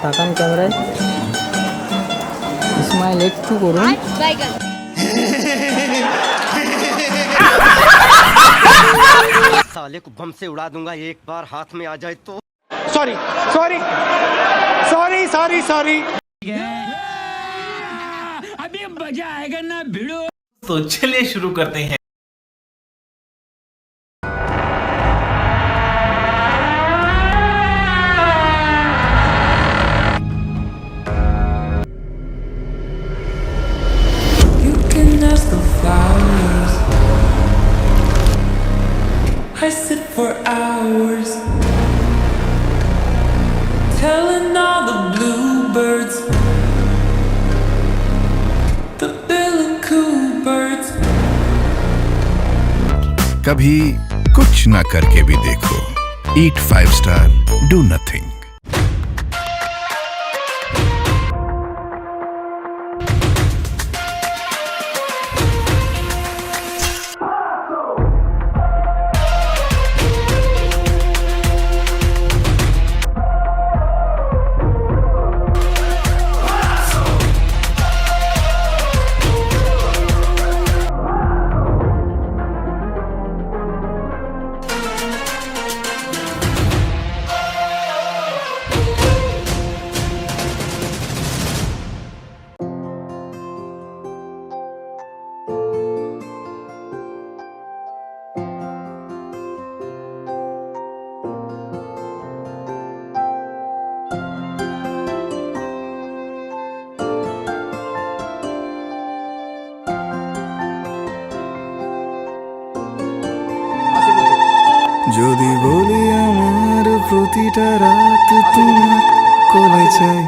তাকান ক্যামেরায়, স্মাইল একটু করুন। साले को बम से उड़ा दूंगा एक बार हाथ में आ जाए तो। Sorry sorry sorry sorry sorry. अभी मजा आएगा ना भिड़ो। तो चलिए शुरू करते हैं। I sit for hours telling all the bluebirds, the bill and coo birds. कभी कुछ ना करके भी देखो। Eat 5 star, do nothing. যদি বলি আমার প্রতিটা রাত তোমার কোলে চাই,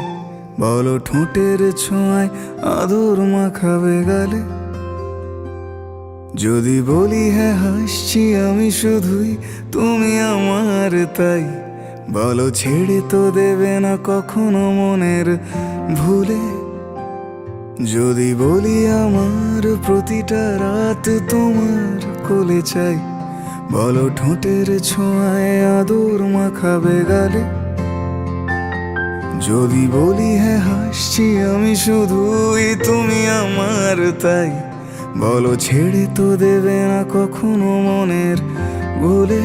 বলো ঠোঁটের ছোঁয়ায় আদর মাখাবে গালে। যদি বলি হ্যাঁ হাসছি আমি শুধুই, তুমি আমার তাই, বলো ছেড়ে তো দেবে না কখনো মনের ভুলে। যদি বলি আমার প্রতিটা রাত তোমার কোলে চাই, বলো ঠোঁটের ছোঁয়ায় আদর মাখাবে গালে। যদি বলি হ্যাঁ হাসছি আমি শুধুই, তুমি আমার তাই, বলো ছেড়ে তো দেবে না কখনো মনের ভুলে।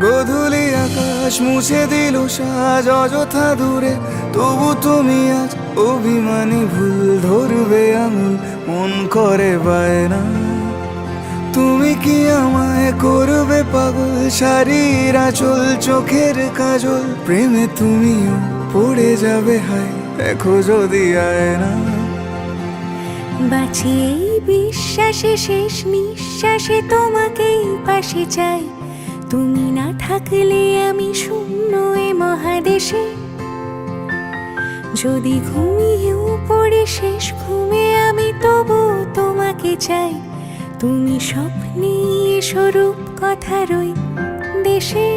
গোধূলি আকাশ মুছে দিল সাজ অযথা দূরে, তবু তুমি আজ অভিমানী ভুল ধরবে আঙুল, মন করে বায়না। তুমি কি আমায় করবে পাগল, শাড়ির আঁচল চোখের কাজল, প্রেমে তুমিও পড়ে যাবে হায় দেখো যদি আয়না। বাঁচি এই বিশ্বাসে শেষ নিঃশ্বাসে তোমাকেই পাশে চাই, তুমি না থাকলে আমি শূন্য এ মহাদেশে। যদি ঘুমিয়েও পড়ে শেষ ঘুমে আমি তবু তোমাকে চাই, তুমি স্বপ্নে স্বরূপ কথারই দেশে।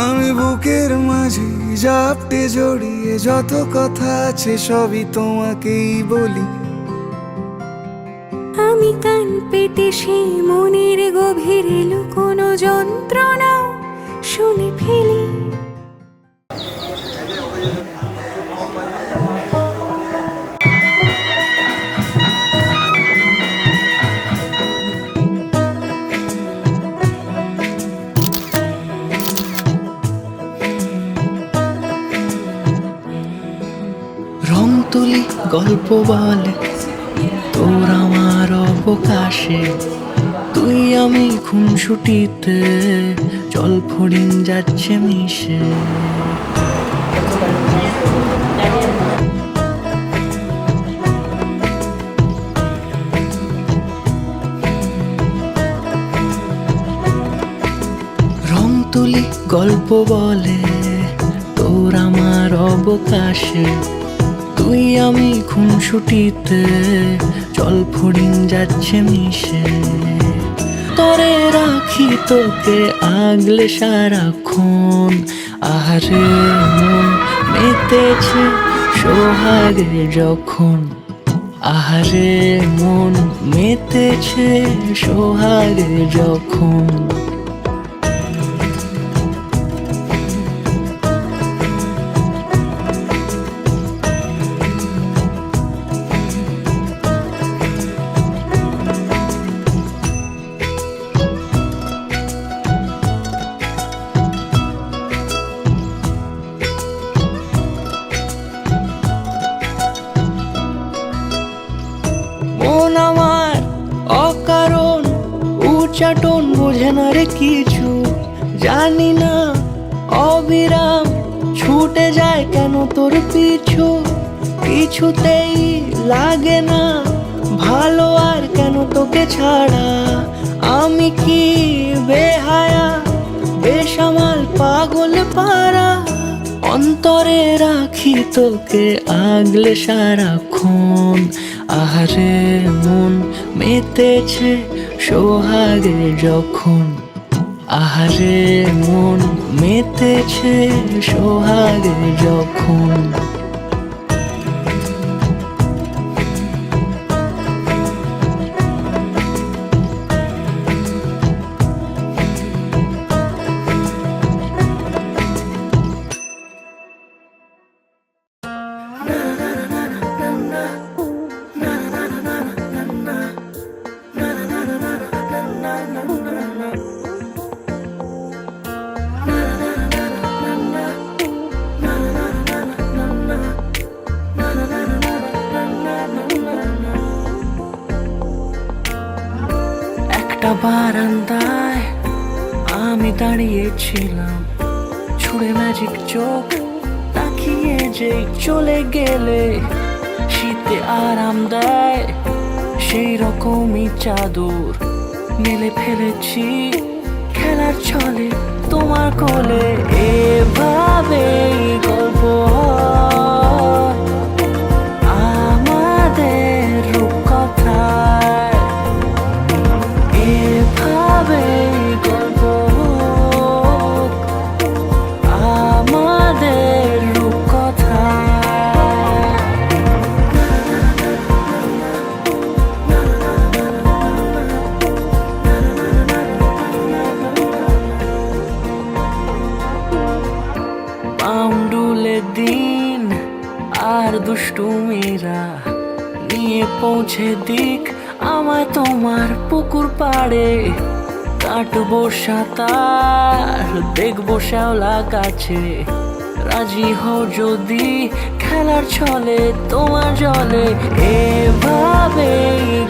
আমি বুকের মাঝে জাপটে জড়িয়ে যত কথা আছে সবই তোমাকেই বলি। আমি কান পেতে সেই মনের গভীরে লুকোনো যন্ত্রণা শুনে ফেলি। রং তুলি গল্প বলে তোর আমার অবকাশে, তুই আমি খুনসুটিতে জল ফড়িং যাচ্ছে মিশে। রং তুলি গল্প বলে তোর আমার অবকাশে, তুই আমি খুনসুটিতে জলফড়িং যাচ্ছে মিশে, তরে রাখি তোকে আগলে সারাক্ষণ। আহারে মন মেতেছে সোহাগে যখন, আহারে মন মেতেছে সোহাগে যখন। মন আমার অকারণ উচ্চাটন বোঝে না রে কিছু, জানি না অবিরাম ছুটে যায় কেন তোর পিছু। কিছুতেই লাগে না ভালো আর কেন তোকে ছাড়া, আমি কি বেহায়া বেসামাল পাগল পারা। অন্তরে রাখি তোকে আগলে সারাক্ষণ, আহারে মন মেতেছে সোহাগে যখন, আহারে মন মেতেছে সোহাগে যখন। একটা বারান্দায় আমি দাঁড়িয়েছিলাম, ছুঁড়ে ম্যাজিক চোখ তাকিয়ে যে চলে গেলে। শীতে আরাম দেয় সেই রকমই চাদর মেলে ফেলেছি খেলার ছলে তোমার কোলে। এভাবে গল্প হয় আমাদের রূপকথায়, এভাবে গল্প হোক আমাদের রূপকথায়। পাউন্ডুলে দিন আর দুষ্টুমিরা নিয়ে পৌঁছে দিক আমায় তোমার পুকুর পাড়ে। কাটবো সাঁতার দেখবো শ্যাওলা গাছে, রাজি হও যদি খেলার ছলে তোমার জলে। এভাবে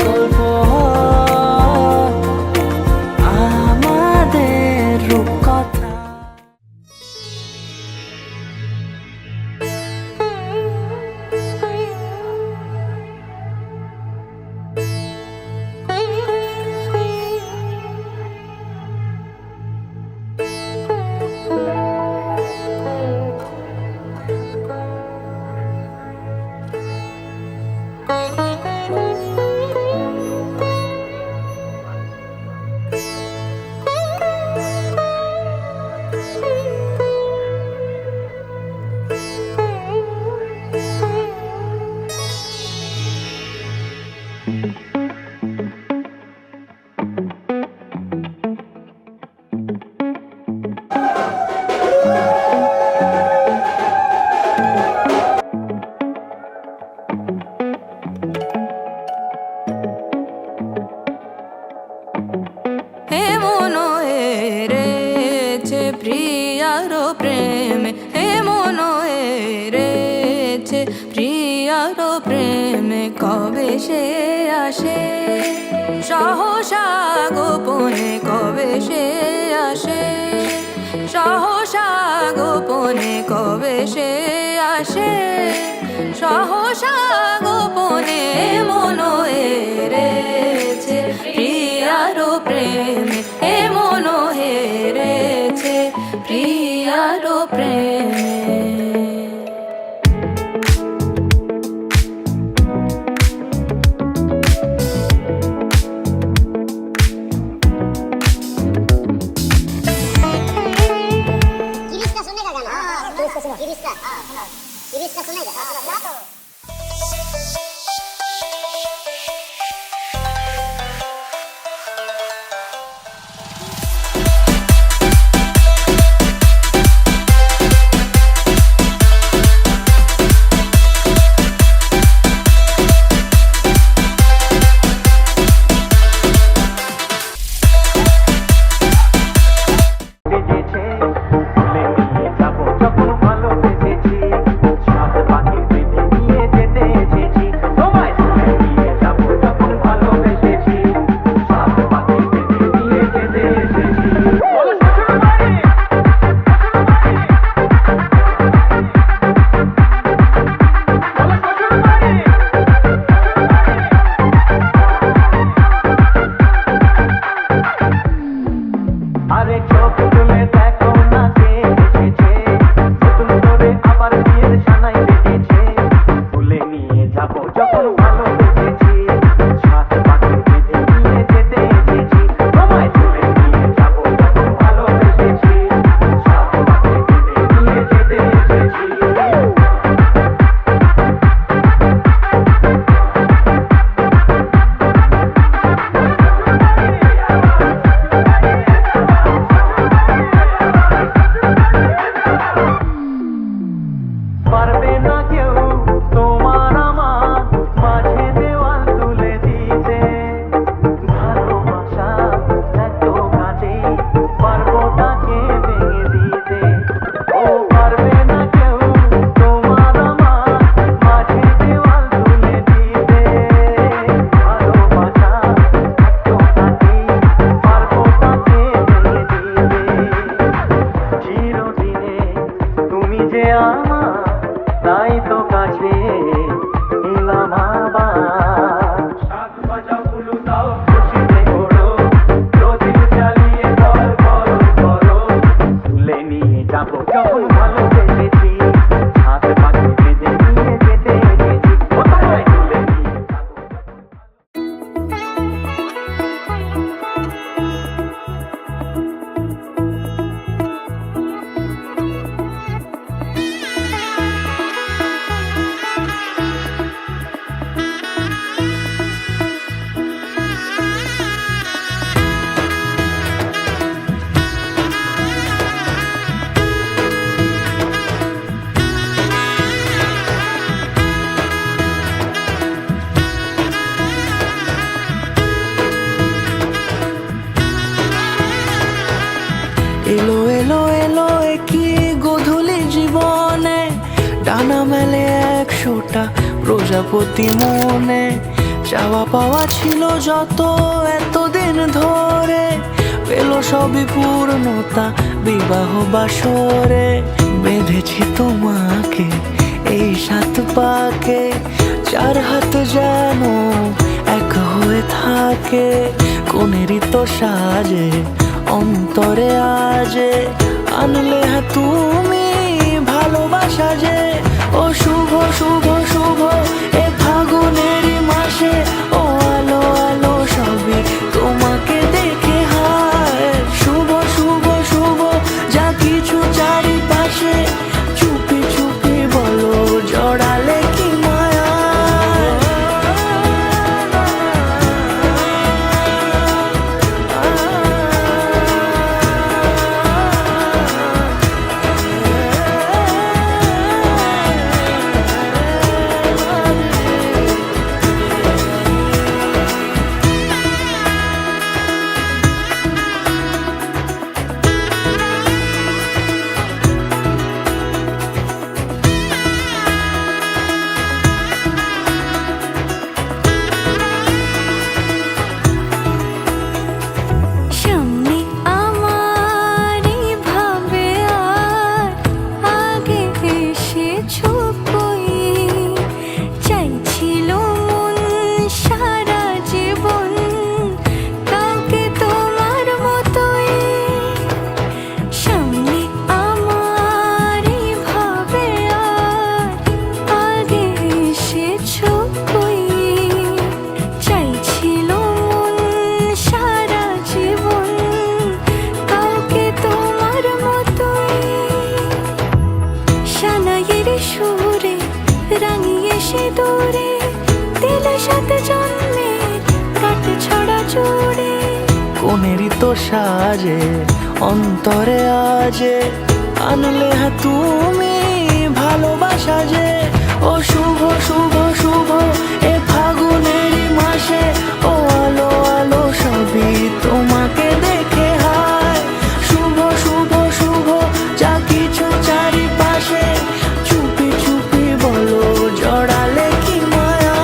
গল্প হয় আমাদের রূপকথা। প্রিয়ারো প্রেমে হে মন হেরেছে, প্রিয়ারো প্রেমে কবে সে আসে, সহসা গোপনে কবে সে আসে, সহসা গোপনে কবে সে আসে, সহসা গোপনে মন হেরেছে, প্রিয়ারো প্রেমে হে মন হেরেছে, প্রিয়ারো প্রেমে। প্রজাপতি মনে চাওয়া পাওয়া ছিল যত এতদিন ধরে, পেল সবই পূর্ণতা বিবাহ বাসরে। বেঁধেছি তোমাকে এই 7 পাকে, 4 হাত যেন এক হয়ে থাকে। কোনেরই তো সাজে অন্তরে আজে, আনলে হ্যাঁ তুমি ভালোবাসা যে। ও শুভ শুভ শুভ এ ফাগুনেরই মাসে, ও আলো আলো সবই তোমাকে দেখে হায়। শুভ শুভ শুভ যা কিছু চারিপাশে, চুপি চুপি বলো জড়ালে কি মায়া। সামনে আমার ভাবে আর আগে এসেছো কই, চাইছিল মন সারা জীবন কাউকে তোমার মতোই। সামনে আমার ভাবে আর আগে এসেছো কই, চাইছিল মন সারা জীবন কাউকে তোমার মতোই। সানাইয়ের সুরে রাঙিয়ে সে দূরে, দিল 7 জন্মের কাট ছড়া জুড়ে। কোনেরই তো সাজে অন্তরে আজে, আনলে হ্যাঁ তুমি ভালোবাসা যে। ও শুভ শুভ শুভ এ ফাগুনেরই মাসে, ও আলো আলো সবই তোমাকে দেখে হায়। শুভ শুভ শুভ যা কিছু চারিপাশে, চুপি চুপি বলো জড়ালে কি মায়া।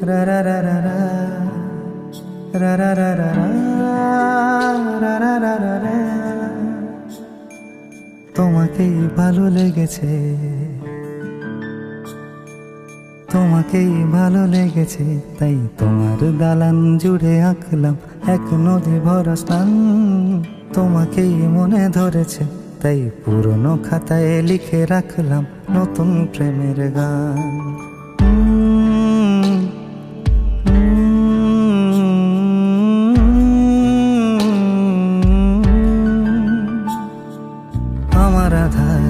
রা রা রা রা রা রা রা রা রা রা রা রা রা রা। তোমাকেই ভালো লেগেছে, তোমাকেই ভালো লেগেছে, তাই তোমার দালান জুড়ে আঁকলাম এক নদী ভরা স্নান। তোমাকেই মনে ধরেছে, তাই পুরনো খাতায় লিখে রাখলাম নতুন প্রেমের গান। আমার আধার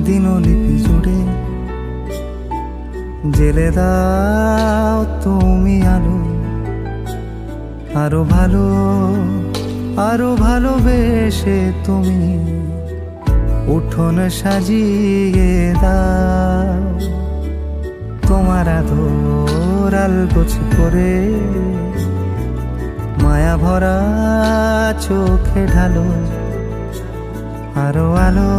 দিনলিপি জুড়ে জেলে দাও তুমি আলো, আরো ভালো আরো ভালোবেসে তুমি উঠোন সাজিয়ে দাও। তোমার আদর আলগোছ করে মায়া ভরা চোখে ঢালো, আরো আলো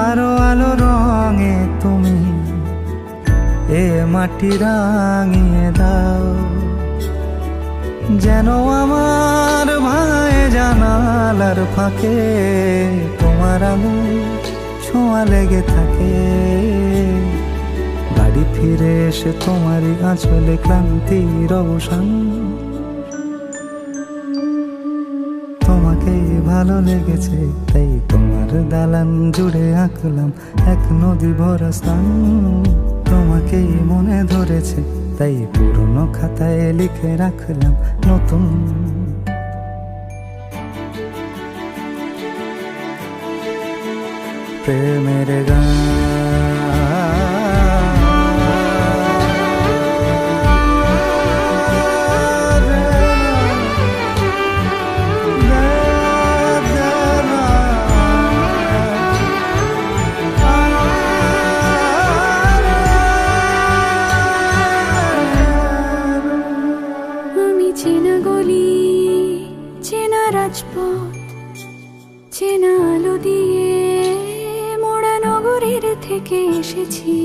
আরো আলো রঙে তুমি এ মাটি রাঙিয়ে দাও। যেন আমার ভাই জানালার ফাঁকে তোমার আলো ছোঁয়া লেগে থাকে। বাড়ি ফিরে এসে তোমারই আঁচলে ক্লান্তির অবসান। তোমাকেই ভালো লেগেছে, তাই তোমার দালান জুড়ে আঁকলাম এক নদী ভরা স্থান। তোমাকেই মনে ধরেছে, তাই পুরনো খাতায় লিখে রাখলাম নতুন প্রেমের গান। চেনা গলি, চেনা রাজপথ, চেনা আলো দিয়ে মোড়া নগরীর থেকে এসেছি।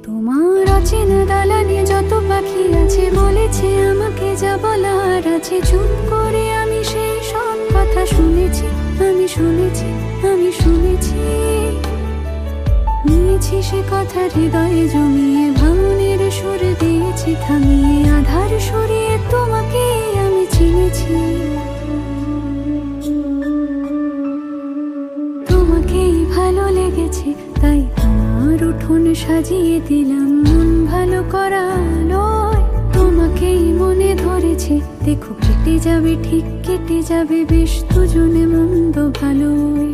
তোমার অচেনা দালানে যত পাখি আছে বলেছে আমাকে যা বলার আছে। চুপ করে আমি সেই সব কথা শুনেছি, আমি শুনেছি, আমি শুনেছি। নিয়েছি সে কথা হৃদয়ে জমিয়ে, ভাঙনের সুর দিয়েছি থামিয়ে। আধার সরিয়ে তোমাকে আমি চিনেছি, তোমাকেই ভালো লেগেছে, তাই তোমার উঠোন সাজিয়ে দিলাম মন ভালো করা নয়। তোমাকেই মনে ধরেছে, দেখো কেটে যাবে, ঠিক কেটে যাবে বেশ দুজনে মন্দ ভালোই।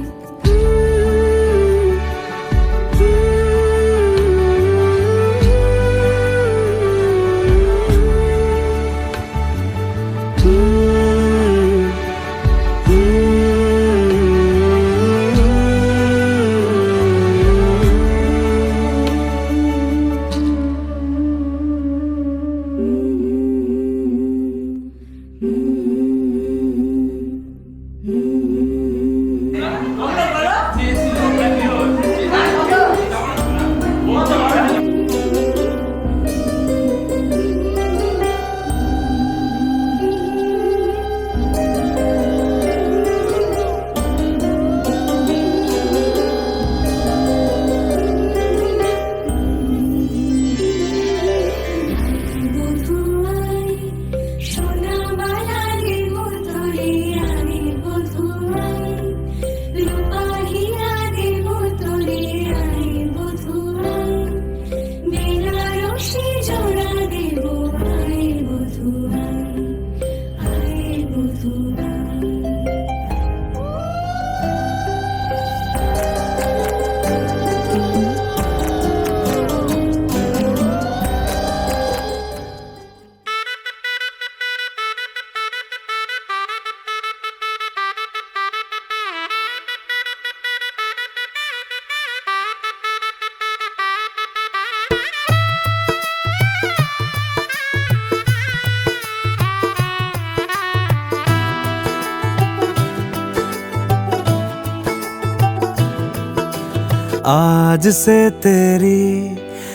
आज से तेरी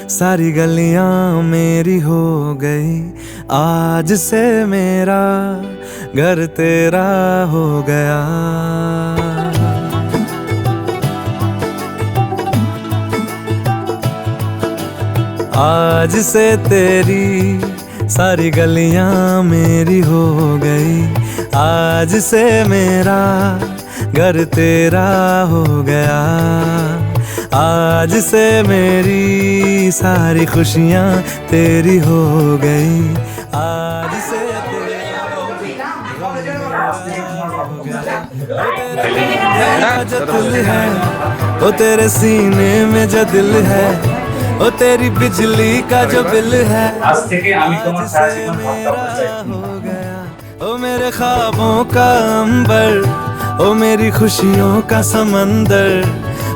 सारी गलियां मेरी हो गई, आज से मेरा घर तेरा हो गया। आज से तेरी सारी गलियां मेरी हो गई, आज से मेरा घर तेरा हो गया। आज से मेरी सारी खुशियां तेरी हो गई, आज से जो दिल है वो तेरे सीने में जो दिल है, ओ तेरी बिजली का जो बिल है, आज থেকে আমি তোমার সারা आज से জীবন मेरा থাকতে চাই। हो गया। ओ मेरे ख्वाबों का अंबर, ओ मेरी खुशियों का समंदर,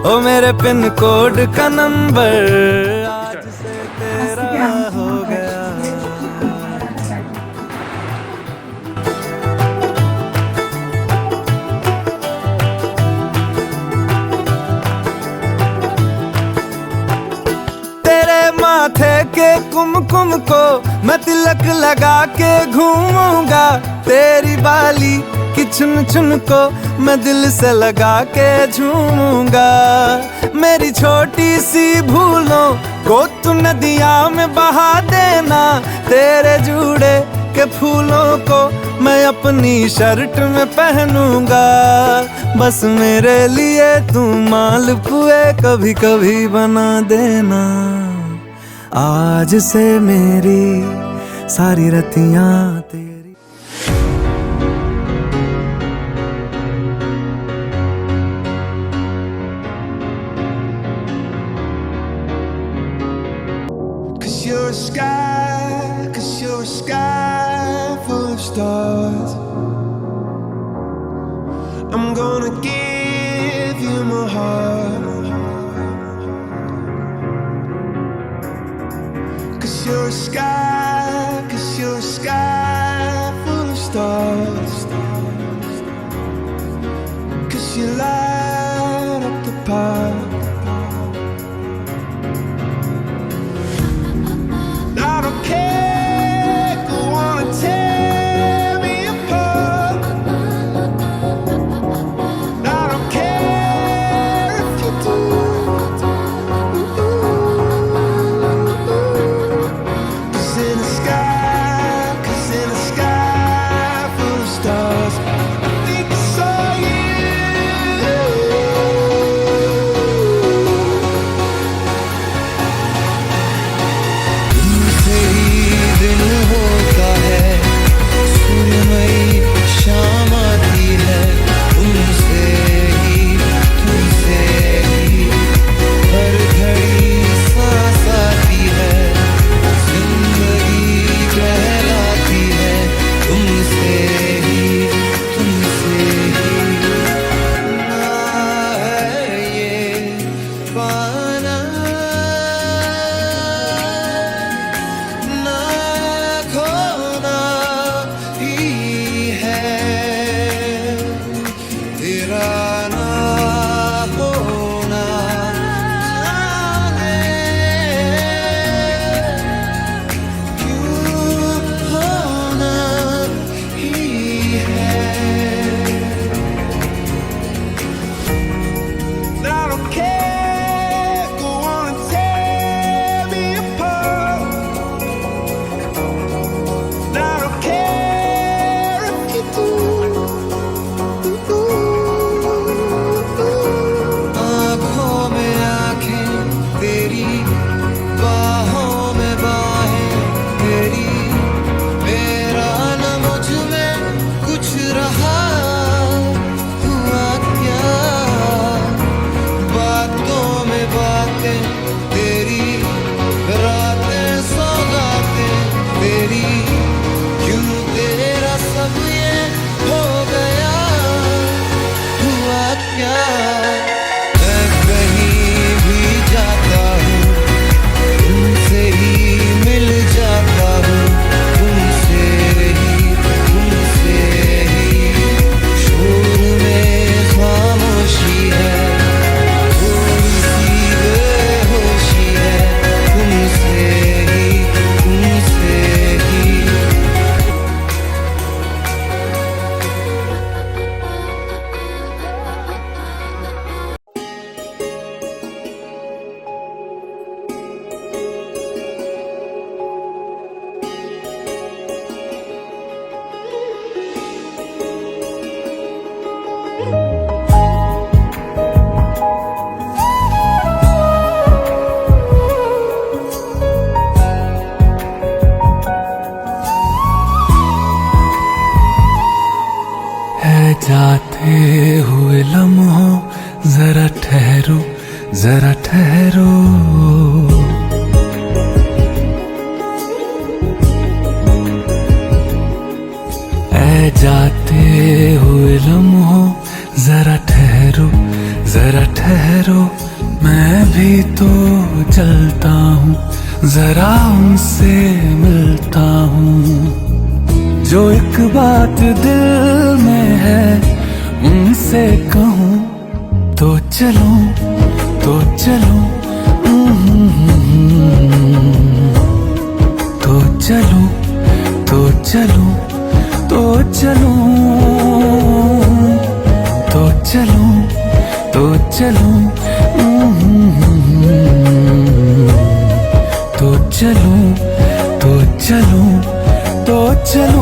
ओ मेरे पिन कोड का नंबर, आज से तेरा हो गया। तेरे माथे के कुमकुम को मैं तिलक लगा के घूमूंगा, तेरी बाली की चुन चुन को मैं दिल से लगा के झूमूंगा। मेरी छोटी सी भूलों को तू नदिया में बहा देना, तेरे जूड़े के फूलों को मैं अपनी शर्ट में पहनूंगा। बस मेरे लिए तू मालपुए कभी कभी बना देना। आज से मेरी सारी रतियां तेरी। Cause you're a sky full of stars. I'm gonna give you my heart. Cause you're a sky जाते हुए लम्हों जरा ठहरो जरा ठहरो ऐ जाते हुए लम्हों जरा ठहरो मैं भी तो चलता हूँ जरा उनसे मिलता हूँ जो एक बात दिल में है उनसे कहूँ तो चलो तो चलो तो चलो तो चलो तो चलो तो चलो तो चलो तो चलो तो चलो तो चलो